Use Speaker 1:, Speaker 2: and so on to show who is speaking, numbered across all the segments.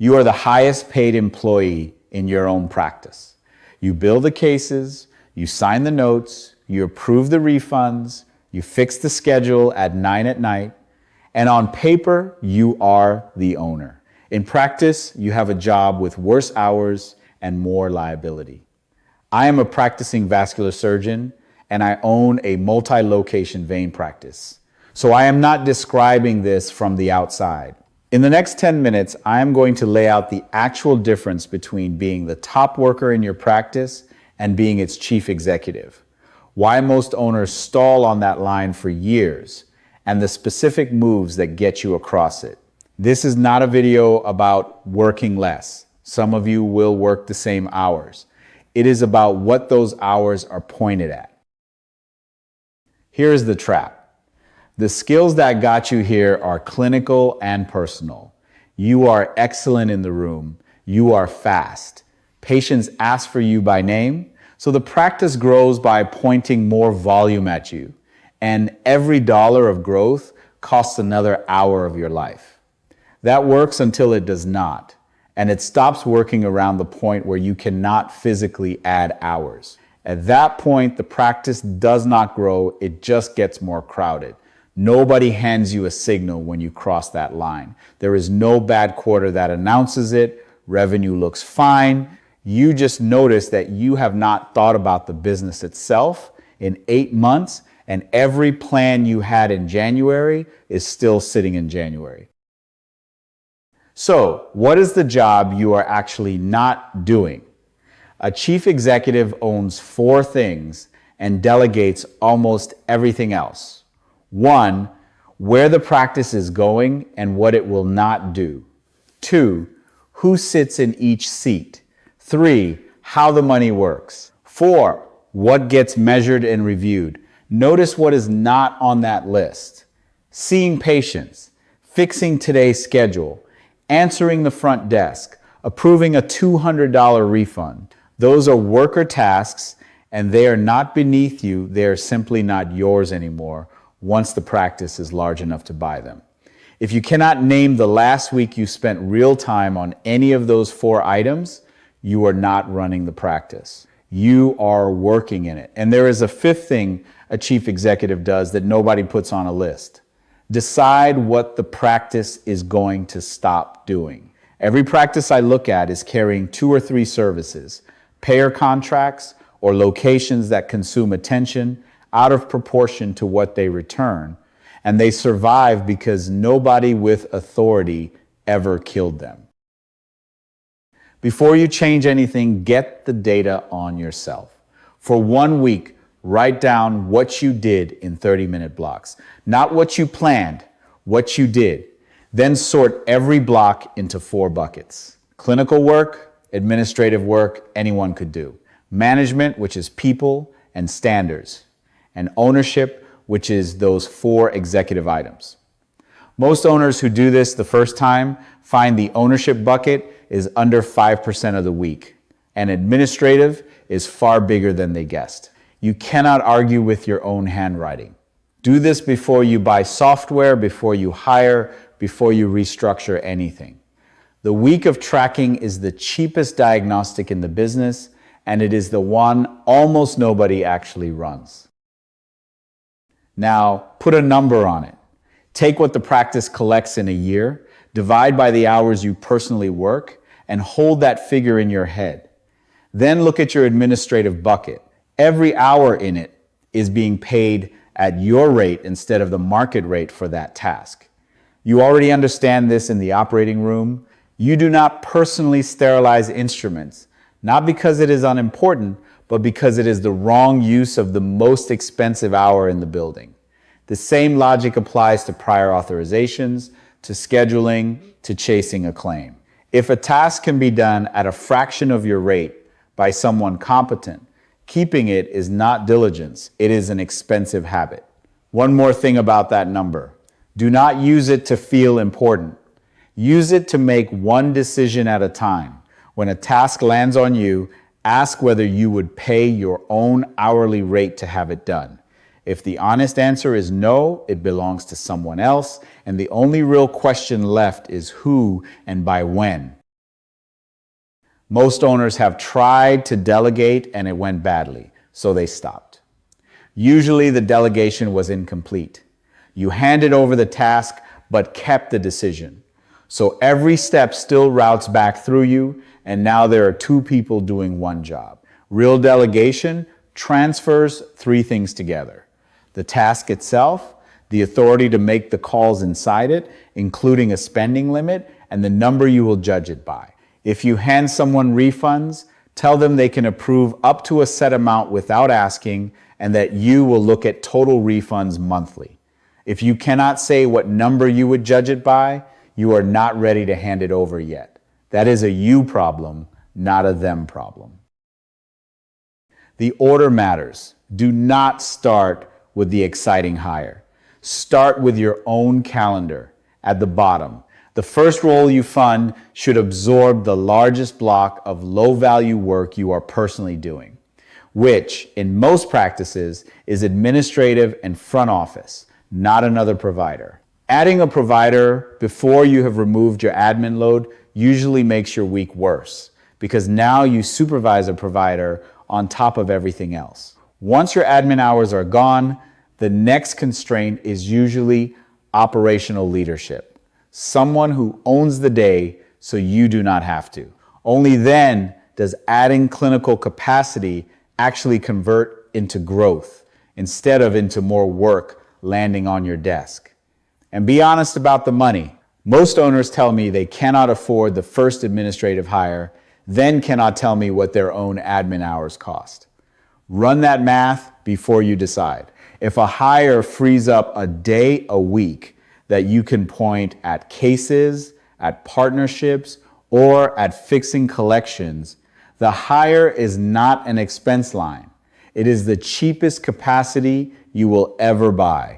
Speaker 1: You are the highest paid employee in your own practice. You bill the cases, you sign the notes, you approve the refunds, you fix the schedule at 9 at night, and on paper, you are the owner. In practice, you have a job with worse hours and more liability. I am a practicing vascular surgeon, and I own a multi-location vein practice. So I am not describing this from the outside. In the next 10 minutes, I am going to lay out the actual difference between being the top worker in your practice and being its chief executive, why most owners stall on that line for years, and the specific moves that get you across it. This is not a video about working less. Some of you will work the same hours. It is about what those hours are pointed at. Here's the trap. The skills that got you here are clinical and personal. You are excellent in the room. You are fast. Patients ask for you by name, so the practice grows by pointing more volume at you. And every dollar of growth costs another hour of your life. That works until it does not, and it stops working around the point where you cannot physically add hours. At that point, the practice does not grow, it just gets more crowded. Nobody hands you a signal when you cross that line. There is no bad quarter that announces it. Revenue looks fine. You just notice that you have not thought about the business itself in 8 months, and every plan you had in January is still sitting in January. So, what is the job you are actually not doing? A chief executive owns 4 things and delegates almost everything else. 1, where the practice is going and what it will not do. 2, who sits in each seat. 3, how the money works. 4, what gets measured and reviewed. Notice what is not on that list. Seeing patients, fixing today's schedule, answering the front desk, approving a $200 refund. Those are worker tasks, and they are not beneath you. They are simply not yours anymore once the practice is large enough to buy them. If you cannot name the last week you spent real time on any of those 4 items, you are not running the practice. You are working in it. And there is a 5th thing a chief executive does that nobody puts on a list. Decide what the practice is going to stop doing. Every practice I look at is carrying 2 or 3 services, payer contracts, or locations that consume attention out of proportion to what they return, and they survive because nobody with authority ever killed them. Before you change anything, get the data on yourself. For 1 week, write down what you did in 30-minute blocks. Not what you planned, what you did. Then sort every block into 4 buckets. Clinical work, administrative work, anyone could do. Management, which is people and standards. And ownership, which is those 4 executive items. Most owners who do this the first time find the ownership bucket is under 5% of the week, and administrative is far bigger than they guessed. You cannot argue with your own handwriting. Do this before you buy software, before you hire, before you restructure anything. The week of tracking is the cheapest diagnostic in the business, and it is the one almost nobody actually runs. Now, put a number on it. Take what the practice collects in a year, divide by the hours you personally work, and hold that figure in your head. Then look at your administrative bucket. Every hour in it is being paid at your rate instead of the market rate for that task. You already understand this in the operating room. You do not personally sterilize instruments, not because it is unimportant, but because it is the wrong use of the most expensive hour in the building. The same logic applies to prior authorizations, to scheduling, to chasing a claim. If a task can be done at a fraction of your rate by someone competent, keeping it is not diligence, it is an expensive habit. One more thing about that number. Do not use it to feel important. Use it to make one decision at a time. When a task lands on you, ask whether you would pay your own hourly rate to have it done. If the honest answer is no, it belongs to someone else, and the only real question left is who and by when. Most owners have tried to delegate and it went badly, so they stopped. Usually the delegation was incomplete. You handed over the task but kept the decision. So every step still routes back through you, and now there are two people doing one job. Real delegation transfers three things together: the task itself, the authority to make the calls inside it, including a spending limit, and the number you will judge it by. If you hand someone refunds, tell them they can approve up to a set amount without asking, and that you will look at total refunds monthly. If you cannot say what number you would judge it by, you are not ready to hand it over yet. That is a you problem, not a them problem. The order matters. Do not start with the exciting hire. Start with your own calendar at the bottom. The first role you fund should absorb the largest block of low-value work you are personally doing, which, in most practices, is administrative and front office, not another provider. Adding a provider before you have removed your admin load usually makes your week worse, because now you supervise a provider on top of everything else. Once your admin hours are gone, the next constraint is usually operational leadership. Someone who owns the day so you do not have to. Only then does adding clinical capacity actually convert into growth instead of into more work landing on your desk. And be honest about the money. Most owners tell me they cannot afford the first administrative hire, then cannot tell me what their own admin hours cost. Run that math before you decide. If a hire frees up a day a week that you can point at cases, at partnerships, or at fixing collections, the hire is not an expense line. It is the cheapest capacity you will ever buy.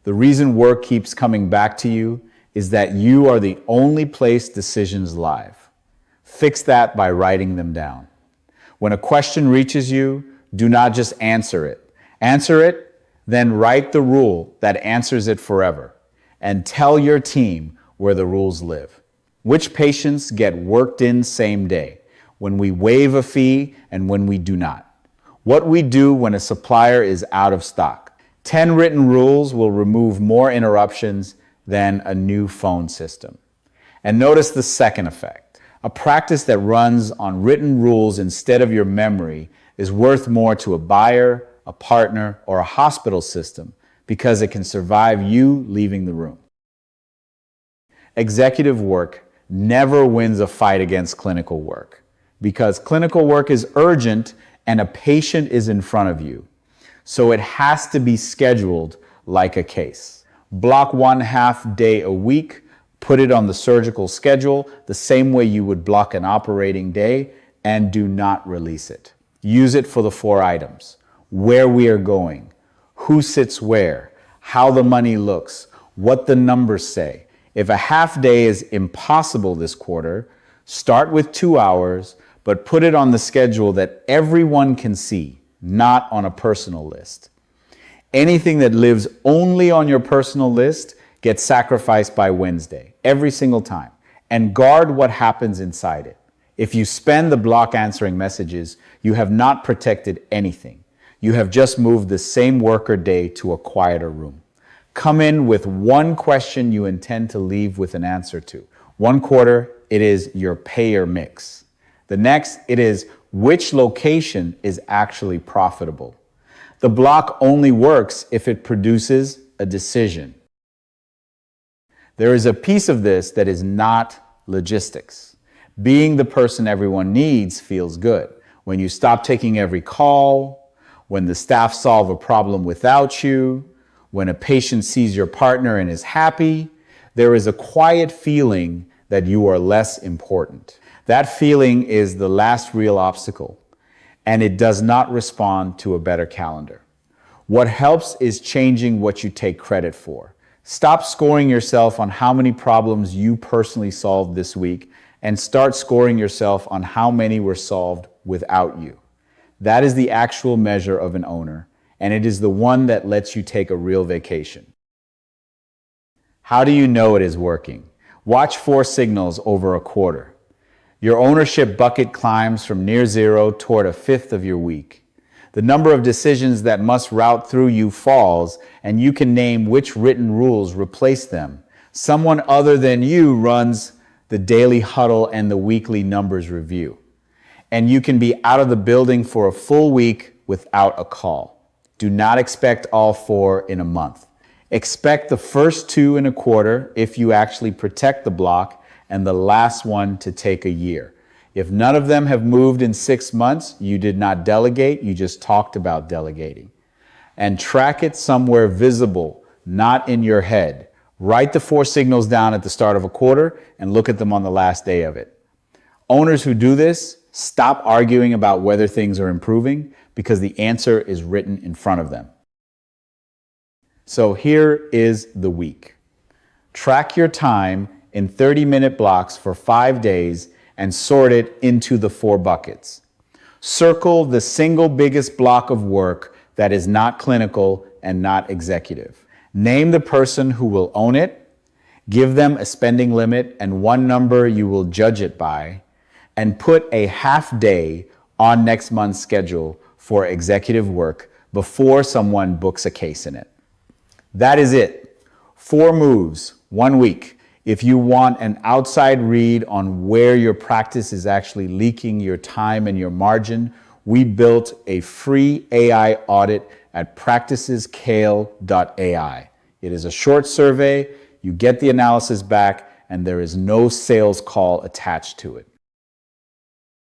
Speaker 1: The reason work keeps coming back to you is that you are the only place decisions live. Fix that by writing them down. When a question reaches you, do not just answer it. Answer it, then write the rule that answers it forever, and tell your team where the rules live. Which patients get worked in same day, when we waive a fee and when we do not. What we do when a supplier is out of stock. 10 written rules will remove more interruptions than a new phone system. And notice the second effect. A practice that runs on written rules instead of your memory is worth more to a buyer, a partner, or a hospital system because it can survive you leaving the room. Executive work never wins a fight against clinical work because clinical work is urgent and a patient is in front of you. So it has to be scheduled like a case. Block 1/2 day a week, put it on the surgical schedule the same way you would block an operating day, and do not release it. Use it for the 4 items. Where we are going, who sits where, how the money looks, what the numbers say. If a half day is impossible this quarter, start with 2 hours, but put it on the schedule that everyone can see, not on a personal list. Anything that lives only on your personal list gets sacrificed by Wednesday, every single time. And guard what happens inside it. If you spend the block answering messages, you have not protected anything. You have just moved the same worker day to a quieter room. Come in with one question you intend to leave with an answer to. One quarter, it is your payer mix. The next, it is which location is actually profitable. The block only works if it produces a decision. There is a piece of this that is not logistics. Being the person everyone needs feels good. When you stop taking every call, when the staff solve a problem without you, when a patient sees your partner and is happy, there is a quiet feeling that you are less important. That feeling is the last real obstacle, and it does not respond to a better calendar. What helps is changing what you take credit for. Stop scoring yourself on how many problems you personally solved this week and start scoring yourself on how many were solved without you. That is the actual measure of an owner, and it is the one that lets you take a real vacation. How do you know it is working? Watch 4 signals over a quarter. Your ownership bucket climbs from near zero toward a fifth of your week. The number of decisions that must route through you falls, and you can name which written rules replace them. Someone other than you runs the daily huddle and the weekly numbers review. And you can be out of the building for a full week without a call. Do not expect all 4 in a month. Expect the first 2 in a quarter if you actually protect the block, and the last one to take a year. If none of them have moved in 6 months, you did not delegate, you just talked about delegating. And track it somewhere visible, not in your head. Write the 4 signals down at the start of a quarter and look at them on the last day of it. Owners who do this, stop arguing about whether things are improving because the answer is written in front of them. So here is the week. Track your time in 30-minute blocks for 5 days and sort it into the 4 buckets. Circle the single biggest block of work that is not clinical and not executive. Name the person who will own it, give them a spending limit and one number you will judge it by, and put a half day on next month's schedule for executive work before someone books a case in it. That is it. 4 moves, 1 week. If you want an outside read on where your practice is actually leaking your time and your margin, we built a free AI audit at practiceskale.ai. It is a short survey, you get the analysis back, and there is no sales call attached to it.